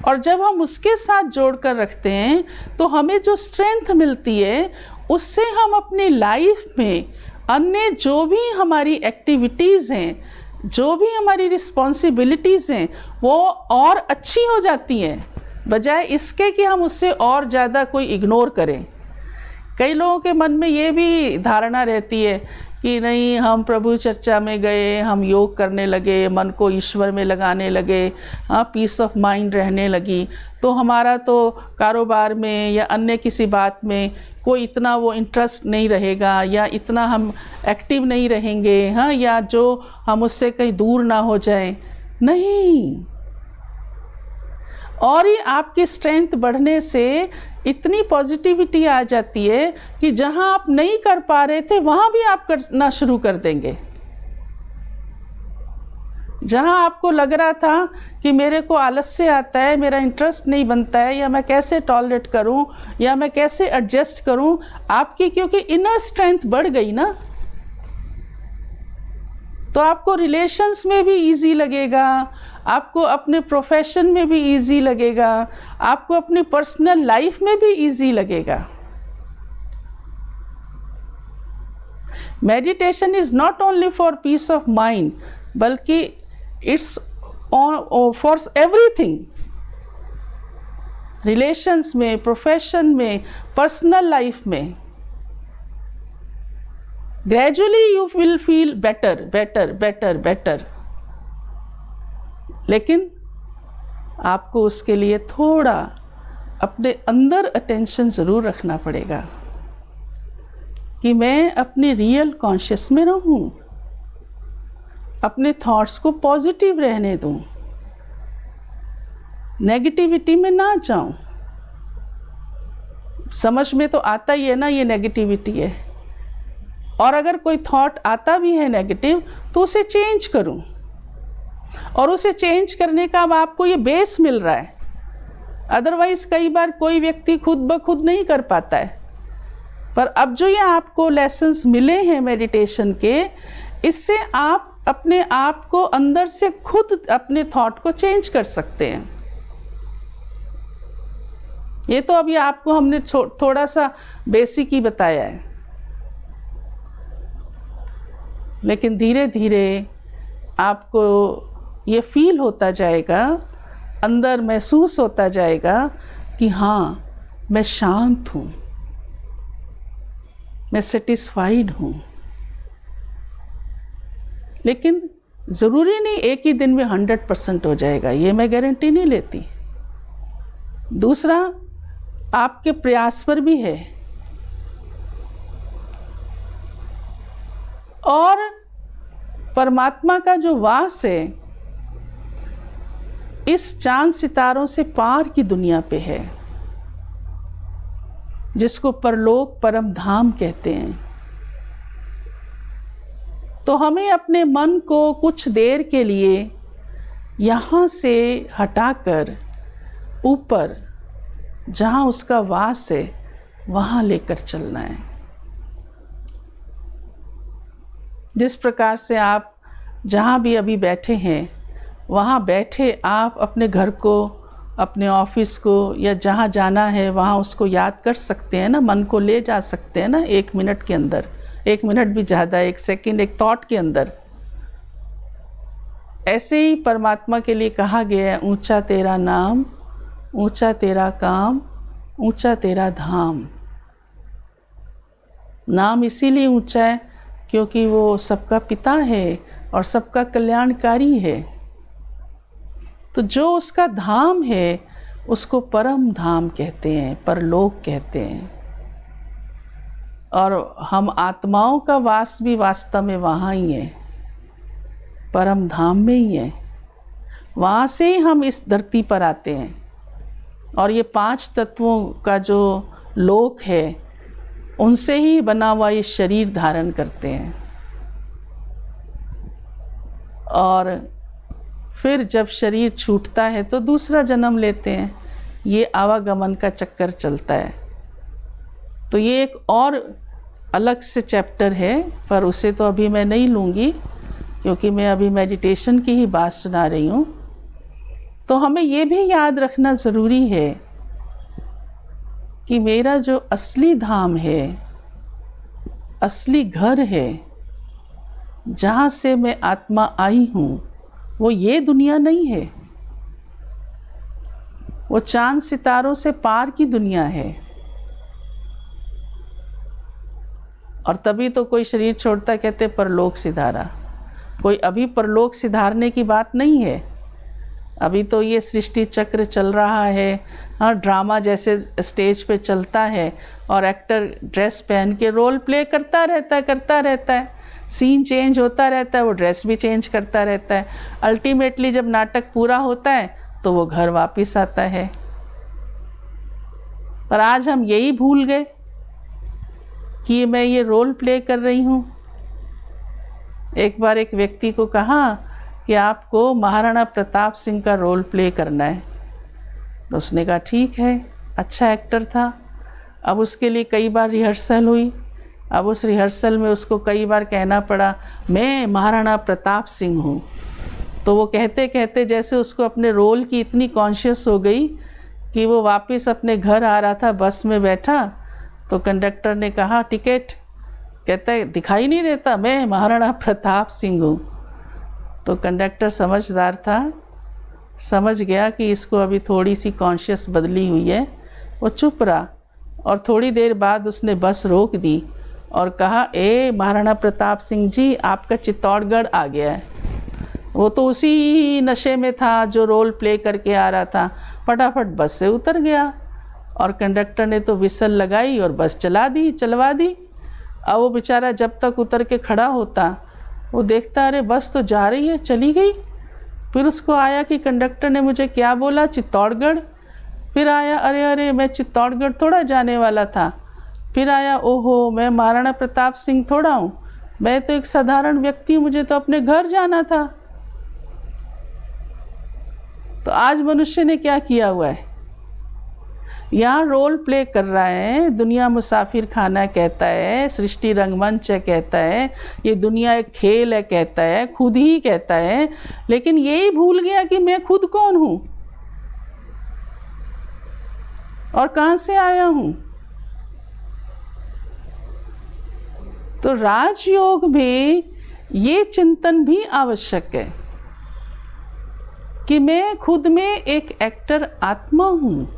और जब हम उसके साथ जोड़कर रखते हैं तो हमें जो स्ट्रेंथ मिलती है, उससे हम अपनी लाइफ में अन्य जो भी हमारी एक्टिविटीज़ हैं, जो भी हमारी रिस्पॉन्सिबिलिटीज़ हैं, वो और अच्छी हो जाती हैं, बजाय इसके कि हम उससे और ज़्यादा कोई इग्नोर करें। कई लोगों के मन में ये भी धारणा रहती है कि नहीं, हम प्रभु चर्चा में गए, हम योग करने लगे, मन को ईश्वर में लगाने लगे, हाँ, पीस ऑफ माइंड रहने लगी, तो हमारा तो कारोबार में या अन्य किसी बात में कोई इतना वो इंटरेस्ट नहीं रहेगा, या इतना हम एक्टिव नहीं रहेंगे, हाँ, या जो हम उससे कहीं दूर ना हो जाएं। नहीं, और ही आपकी स्ट्रेंथ बढ़ने से इतनी पॉजिटिविटी आ जाती है कि जहां आप नहीं कर पा रहे थे वहां भी आप करना शुरू कर देंगे। जहां आपको लग रहा था कि मेरे को आलस्य आता है, मेरा इंटरेस्ट नहीं बनता है, या मैं कैसे टॉलरेट करूं, या मैं कैसे एडजस्ट करूं, आपकी क्योंकि इनर स्ट्रेंथ बढ़ गई ना, तो आपको रिलेशंस में भी इजी लगेगा, आपको अपने प्रोफेशन में भी इजी लगेगा, आपको अपनी पर्सनल लाइफ में भी इजी लगेगा। Meditation is not only for piece of mind, बल्कि इट्स फॉर एवरीथिंग। रिलेशंस में, प्रोफेशन में, पर्सनल लाइफ में। Gradually you will feel better better better better, लेकिन आपको उसके लिए थोड़ा अपने अंदर अटेंशन ज़रूर रखना पड़ेगा कि मैं अपने रियल कॉन्शियस में रहूं, अपने थॉट्स को पॉजिटिव रहने दूं, नेगेटिविटी में ना जाऊं। समझ में तो आता ही है ना ये नेगेटिविटी है, और अगर कोई थॉट आता भी है नेगेटिव तो उसे चेंज करूं, और उसे चेंज करने का अब आपको ये बेस मिल रहा है। अदरवाइज कई बार कोई व्यक्ति खुद ब खुद नहीं कर पाता है, पर अब जो ये आपको लेसन्स मिले हैं मेडिटेशन के, इससे आप अपने आप को अंदर से खुद अपने थॉट को चेंज कर सकते हैं। ये तो अभी आपको हमने थोड़ा सा बेसिक ही बताया है, लेकिन धीरे धीरे आपको ये फील होता जाएगा, अंदर महसूस होता जाएगा कि हाँ, मैं शांत हूँ, मैं सेटिस्फाइड हूँ। लेकिन ज़रूरी नहीं एक ही दिन में 100% हो जाएगा, ये मैं गारंटी नहीं लेती। दूसरा, आपके प्रयास पर भी है, और परमात्मा का जो वास है इस चांद सितारों से पार की दुनिया पे है, जिसको परलोक परम धाम कहते हैं। तो हमें अपने मन को कुछ देर के लिए यहाँ से हटाकर ऊपर जहाँ उसका वास है वहाँ लेकर चलना है। जिस प्रकार से आप जहाँ भी अभी बैठे हैं वहाँ बैठे आप अपने घर को, अपने ऑफिस को, या जहाँ जाना है वहाँ उसको याद कर सकते हैं ना, मन को ले जा सकते हैं ना 1 मिनट के अंदर, 1 मिनट भी ज़्यादा, 1 सेकंड, एक थॉट के अंदर। ऐसे ही परमात्मा के लिए कहा गया है, ऊंचा तेरा नाम, ऊंचा तेरा काम, ऊंचा तेरा धाम। नाम इसीलिए ऊंचा है क्योंकि वो सबका पिता है और सबका कल्याणकारी है। तो जो उसका धाम है उसको परम धाम कहते हैं, परलोक कहते हैं। और हम आत्माओं का वास भी वास्तव में वहाँ ही है, परम धाम में ही है। वहाँ से ही हम इस धरती पर आते हैं, और ये 5 तत्वों का जो लोक है उनसे ही बना हुआ ये शरीर धारण करते हैं। और फिर जब शरीर छूटता है तो दूसरा जन्म लेते हैं। ये आवागमन का चक्कर चलता है। तो ये एक और अलग से चैप्टर है, पर उसे तो अभी मैं नहीं लूँगी क्योंकि मैं अभी मेडिटेशन की ही बात सुना रही हूँ। तो हमें ये भी याद रखना ज़रूरी है कि मेरा जो असली धाम है, असली घर है, जहाँ से मैं आत्मा आई हूँ, वो ये दुनिया नहीं है, वो चांद सितारों से पार की दुनिया है। और तभी तो कोई शरीर छोड़ता कहते परलोक सिधारा। कोई अभी परलोक सिधारने की बात नहीं है। अभी तो ये सृष्टि चक्र चल रहा है। हाँ, ड्रामा जैसे स्टेज पे चलता है और एक्टर ड्रेस पहन के रोल प्ले करता रहता है। सीन चेंज होता रहता है, वो ड्रेस भी चेंज करता रहता है। अल्टीमेटली जब नाटक पूरा होता है तो वो घर वापस आता है। पर आज हम यही भूल गए कि मैं ये रोल प्ले कर रही हूँ। एक बार एक व्यक्ति को कहा कि आपको महाराणा प्रताप सिंह का रोल प्ले करना है, तो उसने कहा ठीक है, अच्छा एक्टर था। अब उसके लिए कई बार रिहर्सल हुई। अब उस रिहर्सल में उसको कई बार कहना पड़ा, मैं महाराणा प्रताप सिंह हूँ। तो वो कहते कहते जैसे उसको अपने रोल की इतनी कॉन्शियस हो गई कि वो वापस अपने घर आ रहा था, बस में बैठा तो कंडक्टर ने कहा टिकट, कहता है दिखाई नहीं देता, मैं महाराणा प्रताप सिंह हूँ। तो कंडक्टर समझदार था, समझ गया कि इसको अभी थोड़ी सी कॉन्शियस बदली हुई है। वो चुप रहा और थोड़ी देर बाद उसने बस रोक दी और कहा, ए महाराणा प्रताप सिंह जी, आपका चित्तौड़गढ़ आ गया है। वो तो उसी नशे में था जो रोल प्ले करके आ रहा था, फटाफट बस से उतर गया और कंडक्टर ने तो विसल लगाई और बस चलवा दी। अब वो बेचारा जब तक उतर के खड़ा होता, वो देखता अरे बस तो जा रही है, चली गई। फिर उसको आया कि कंडक्टर ने मुझे क्या बोला, चित्तौड़गढ़। फिर आया, अरे मैं चित्तौड़गढ़ थोड़ा जाने वाला था। फिर आया, ओहो मैं महाराणा प्रताप सिंह थोड़ा हूँ, मैं तो एक साधारण व्यक्ति हूँ, मुझे तो अपने घर जाना था। तो आज मनुष्य ने क्या किया हुआ है, यहाँ रोल प्ले कर रहा है। दुनिया मुसाफिर खाना कहता है, सृष्टि रंगमंच है कहता है, ये दुनिया एक खेल है कहता है, खुद ही कहता है, लेकिन यही भूल गया कि मैं खुद कौन हूँ और कहाँ से आया हूँ। तो राजयोग में ये चिंतन भी आवश्यक है कि मैं खुद में एक एक्टर आत्मा हूँ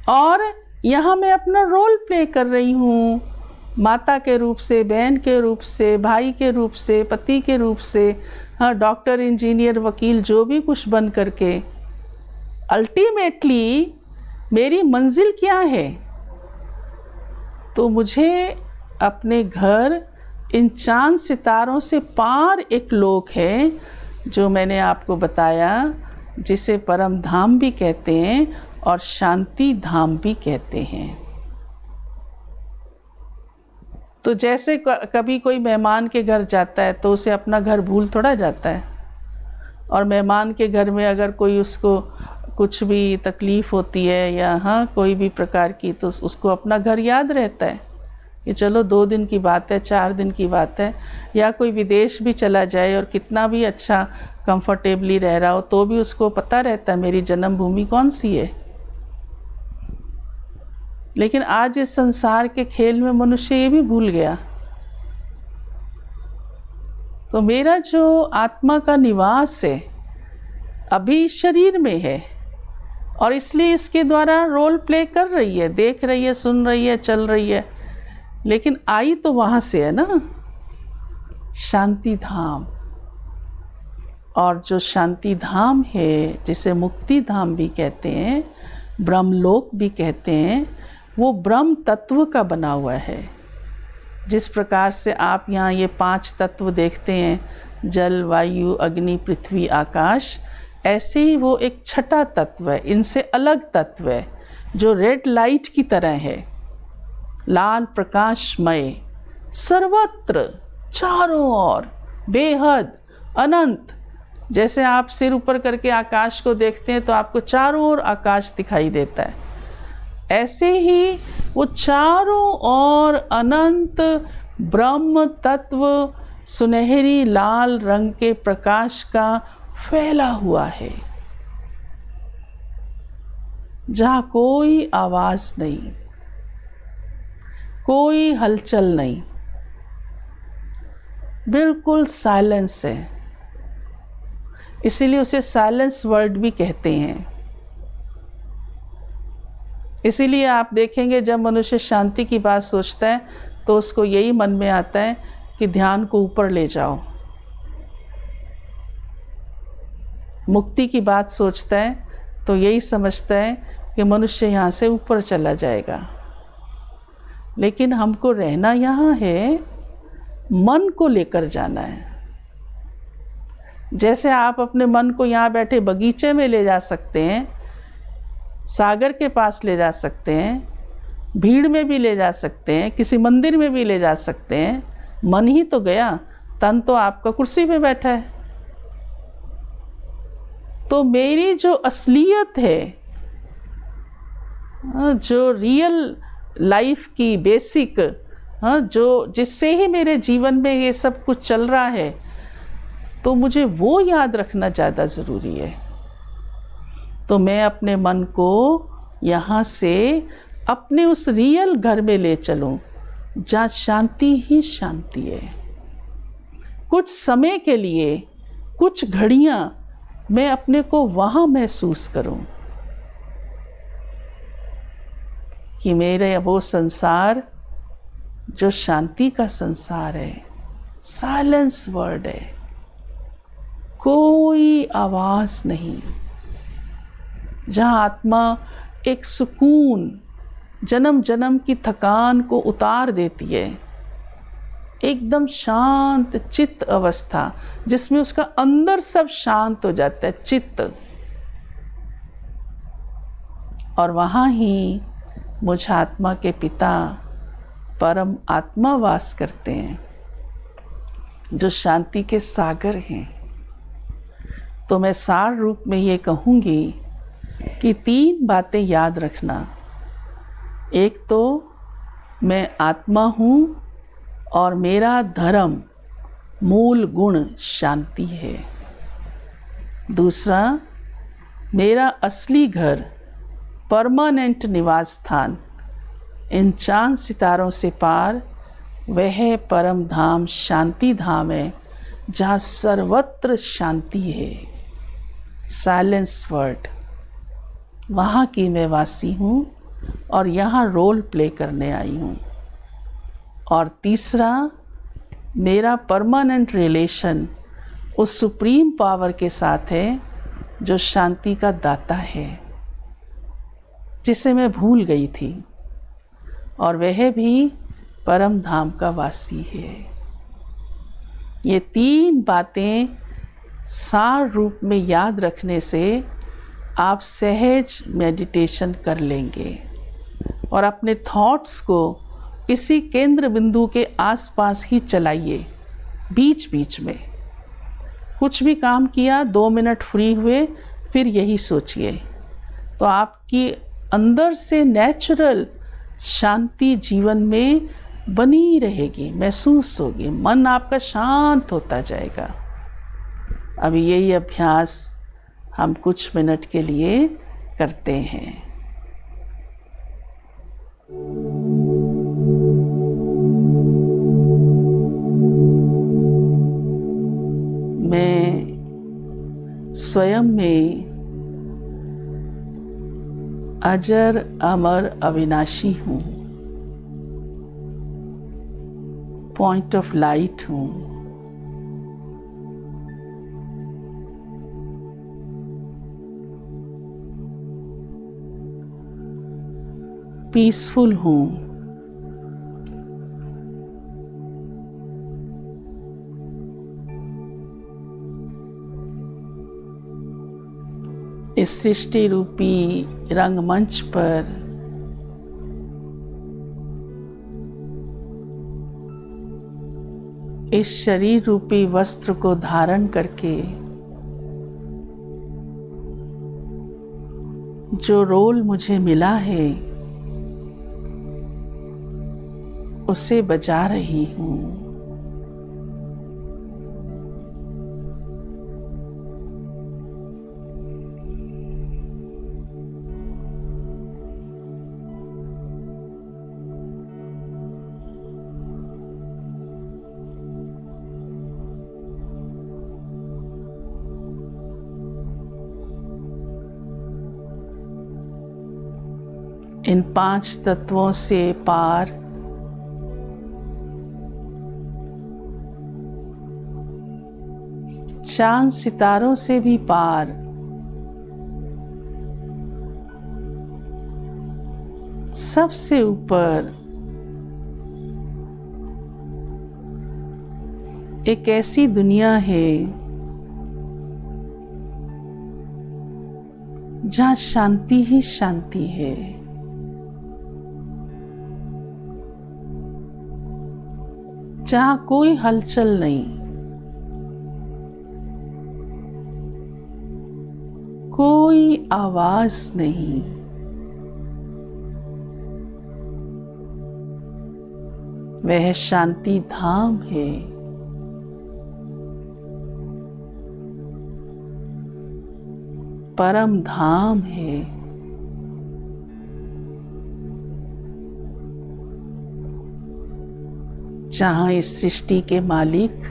और यहाँ मैं अपना रोल प्ले कर रही हूँ, माता के रूप से, बहन के रूप से, भाई के रूप से, पति के रूप से, हाँ डॉक्टर, इंजीनियर, वकील, जो भी कुछ बन करके। अल्टीमेटली मेरी मंजिल क्या है, तो मुझे अपने घर इन चांद सितारों से पार एक लोक है जो मैंने आपको बताया, जिसे परम धाम भी कहते हैं और शांति धाम भी कहते हैं। तो जैसे कभी कोई मेहमान के घर जाता है तो उसे अपना घर भूल थोड़ा जाता है, और मेहमान के घर में अगर कोई उसको कुछ भी तकलीफ़ होती है या हाँ कोई भी प्रकार की, तो उसको अपना घर याद रहता है कि चलो 2 दिन की बात है, 4 दिन की बात है। या कोई विदेश भी चला जाए और कितना भी अच्छा कंफर्टेबली रह रहा हो तो भी उसको पता रहता है मेरी जन्मभूमि कौन सी है। लेकिन आज इस संसार के खेल में मनुष्य ये भी भूल गया। तो मेरा जो आत्मा का निवास है अभी शरीर में है और इसलिए इसके द्वारा रोल प्ले कर रही है, देख रही है, सुन रही है, चल रही है, लेकिन आई तो वहाँ से है ना, शांति धाम। और जो शांति धाम है, जिसे मुक्ति धाम भी कहते हैं, ब्रह्मलोक भी कहते हैं, वो ब्रह्म तत्व का बना हुआ है। जिस प्रकार से आप यहाँ ये 5 तत्व देखते हैं, जल, वायु, अग्नि, पृथ्वी, आकाश, ऐसे ही वो एक छठा तत्व है, इनसे अलग तत्व है जो रेड लाइट की तरह है, लाल प्रकाशमय, सर्वत्र चारों ओर, बेहद, अनंत। जैसे आप सिर ऊपर करके आकाश को देखते हैं तो आपको चारों ओर आकाश दिखाई देता है, ऐसे ही वो चारों ओर अनंत ब्रह्म तत्व सुनहरी लाल रंग के प्रकाश का फैला हुआ है, जहाँ कोई आवाज नहीं, कोई हलचल नहीं, बिल्कुल साइलेंस है। इसीलिए उसे साइलेंस वर्ल्ड भी कहते हैं। इसीलिए आप देखेंगे जब मनुष्य शांति की बात सोचता है तो उसको यही मन में आता है कि ध्यान को ऊपर ले जाओ। मुक्ति की बात सोचता है तो यही समझता है कि मनुष्य यहाँ से ऊपर चला जाएगा। लेकिन हमको रहना यहाँ है, मन को लेकर जाना है। जैसे आप अपने मन को यहाँ बैठे बगीचे में ले जा सकते हैं, सागर के पास ले जा सकते हैं, भीड़ में भी ले जा सकते हैं, किसी मंदिर में भी ले जा सकते हैं, मन ही तो गया, तन तो आपका कुर्सी पे बैठा है। तो मेरी जो असलियत है, जो रियल लाइफ की बेसिक, जो जिससे ही मेरे जीवन में ये सब कुछ चल रहा है, तो मुझे वो याद रखना ज़्यादा ज़रूरी है। तो मैं अपने मन को यहाँ से अपने उस रियल घर में ले चलूँ जहाँ शांति ही शांति है। कुछ समय के लिए, कुछ घड़ियाँ मैं अपने को वहाँ महसूस करूँ कि मेरे वो संसार जो शांति का संसार है, साइलेंस वर्ड है, कोई आवाज़ नहीं, जहाँ आत्मा एक सुकून, जन्म जन्म की थकान को उतार देती है, एकदम शांत चित्त अवस्था जिसमें उसका अंदर सब शांत हो जाता है, चित्त। और वहाँ ही मुझ आत्मा के पिता परम आत्मा वास करते हैं, जो शांति के सागर हैं। तो मैं सार रूप में ये कहूँगी कि 3 बातें याद रखना। एक तो मैं आत्मा हूँ और मेरा धर्म, मूल गुण शांति है। दूसरा, मेरा असली घर, परमानेंट निवास स्थान, इन चांद सितारों से पार वह परम धाम शांति धाम है, जहाँ सर्वत्र शांति है, साइलेंस वर्ड। वहाँ की मैं वासी हूँ और यहाँ रोल प्ले करने आई हूँ। और तीसरा, मेरा परमानेंट रिलेशन उस सुप्रीम पावर के साथ है जो शांति का दाता है, जिसे मैं भूल गई थी, और वह भी परम धाम का वासी है। ये 3 बातें सार रूप में याद रखने से आप सहज मेडिटेशन कर लेंगे और अपने थॉट्स को इसी केंद्र बिंदु के आसपास ही चलाइए। बीच बीच में कुछ भी काम किया, 2 मिनट फ्री हुए, फिर यही सोचिए, तो आपकी अंदर से नेचुरल शांति जीवन में बनी रहेगी, महसूस होगी, मन आपका शांत होता जाएगा। अभी यही अभ्यास हम कुछ मिनट के लिए करते हैं। मैं स्वयं में अजर अमर अविनाशी हूँ, पॉइंट ऑफ लाइट हूँ। पीसफुल हूँ। इस सृष्टि रूपी रंगमंच पर इस शरीर रूपी वस्त्र को धारण करके जो रोल मुझे मिला है उसे बजा रही हूँ। इन 5 तत्वों से पार चांद सितारों से भी पार सबसे ऊपर एक ऐसी दुनिया है जहाँ शांति ही शांति है, जहाँ कोई हलचल नहीं, कोई आवाज नहीं, वह शांति धाम है। परम धाम है। जहाँ इस सृष्टि के मालिक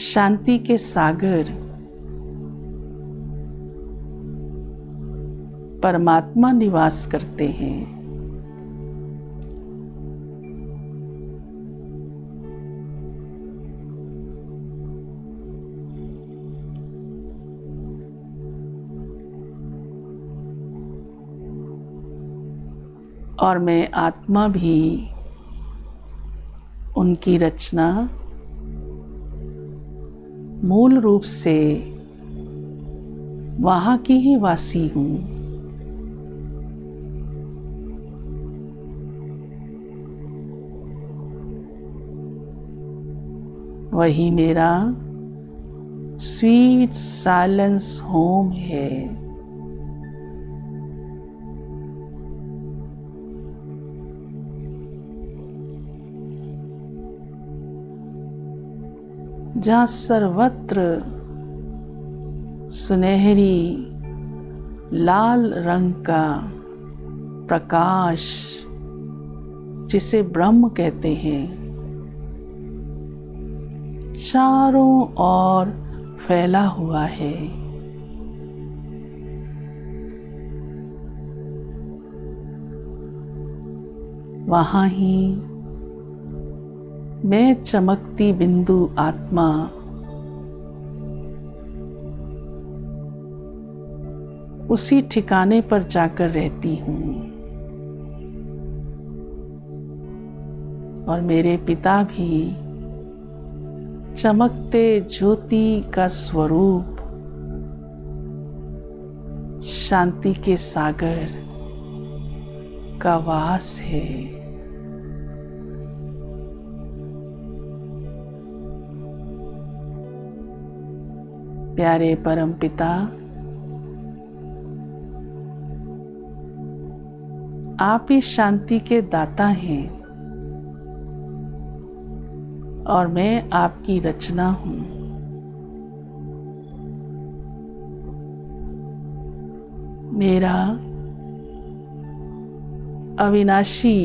शांति के सागर परमात्मा निवास करते हैं। और मैं आत्मा भी उनकी रचना मूल रूप से वहाँ की ही वासी हूँ। वही मेरा स्वीट साइलेंस होम है। जहाँ सर्वत्र सुनहरी लाल रंग का प्रकाश, जिसे ब्रह्म कहते हैं, चारों ओर फैला हुआ है। वहाँ ही मैं चमकती बिंदु आत्मा उसी ठिकाने पर जाकर रहती हूँ। और मेरे पिता भी चमकते ज्योति का स्वरूप शांति के सागर का वास है। प्यारे परम पिता, आप ही शांति के दाता हैं और मैं आपकी रचना हूँ। मेरा अविनाशी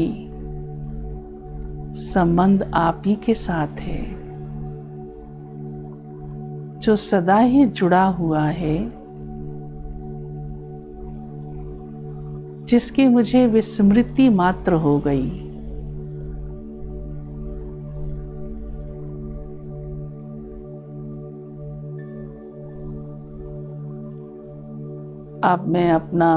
संबंध आप ही के साथ है, जो सदा ही जुड़ा हुआ है, जिसकी मुझे विस्मृति मात्र हो गई। अब मैं अपना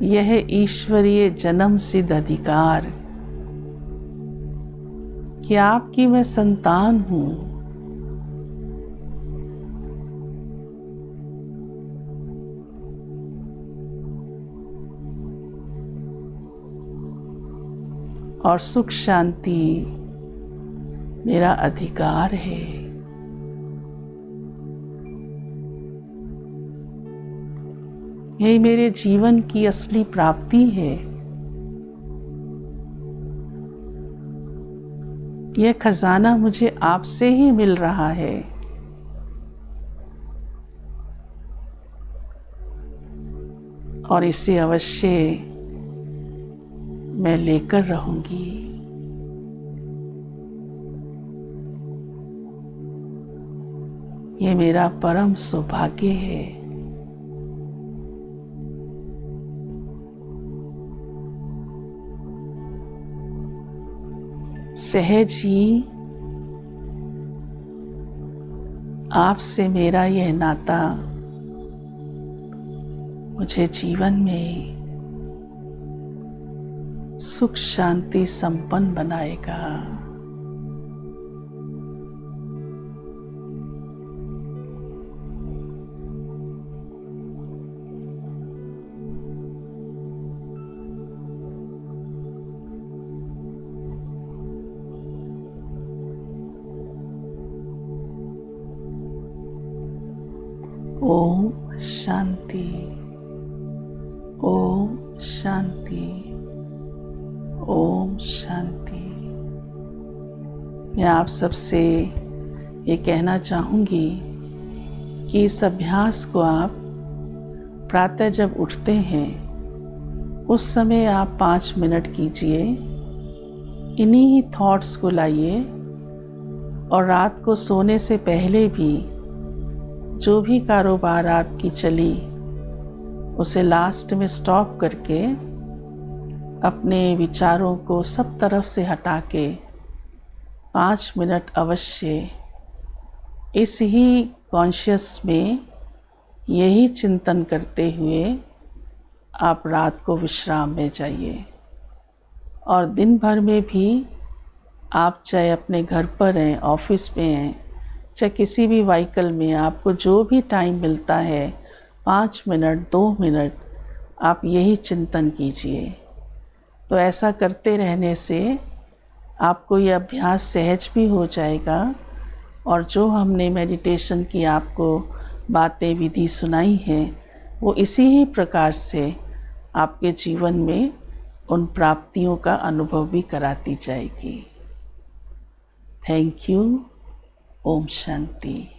यह ईश्वरीय जन्म सिद्ध अधिकार कि आपकी मैं संतान हूँ, और सुख शांति मेरा अधिकार है। यही मेरे जीवन की असली प्राप्ति है। यह खजाना मुझे आपसे ही मिल रहा है। और इसे अवश्य मैं लेकर रहूंगी। ये मेरा परम सौभाग्य है। सहज ही आपसे मेरा यह नाता मुझे जीवन में सुख शांति संपन्न बनाएगा। ओम शांति, ओम शांति, ओम शांति। मैं आप सबसे ये कहना चाहूँगी कि इस अभ्यास को आप प्रातः जब उठते हैं उस समय आप 5 मिनट कीजिए। इन्हीं ही थॉट्स को लाइए और रात को सोने से पहले भी जो भी कारोबार आपकी चली उसे लास्ट में स्टॉप करके अपने विचारों को सब तरफ से हटा के 5 मिनट अवश्य इस ही कॉन्शियस में यही चिंतन करते हुए आप रात को विश्राम में जाइए। और दिन भर में भी आप चाहे अपने घर पर हैं, ऑफिस में हैं, चाहे किसी भी व्हीकल में, आपको जो भी टाइम मिलता है 5 मिनट 2 मिनट आप यही चिंतन कीजिए। तो ऐसा करते रहने से आपको ये अभ्यास सहज भी हो जाएगा और जो हमने मेडिटेशन की आपको बातें विधि सुनाई हैं वो इसी ही प्रकार से आपके जीवन में उन प्राप्तियों का अनुभव भी कराती जाएगी। Thank you. ओम शांति।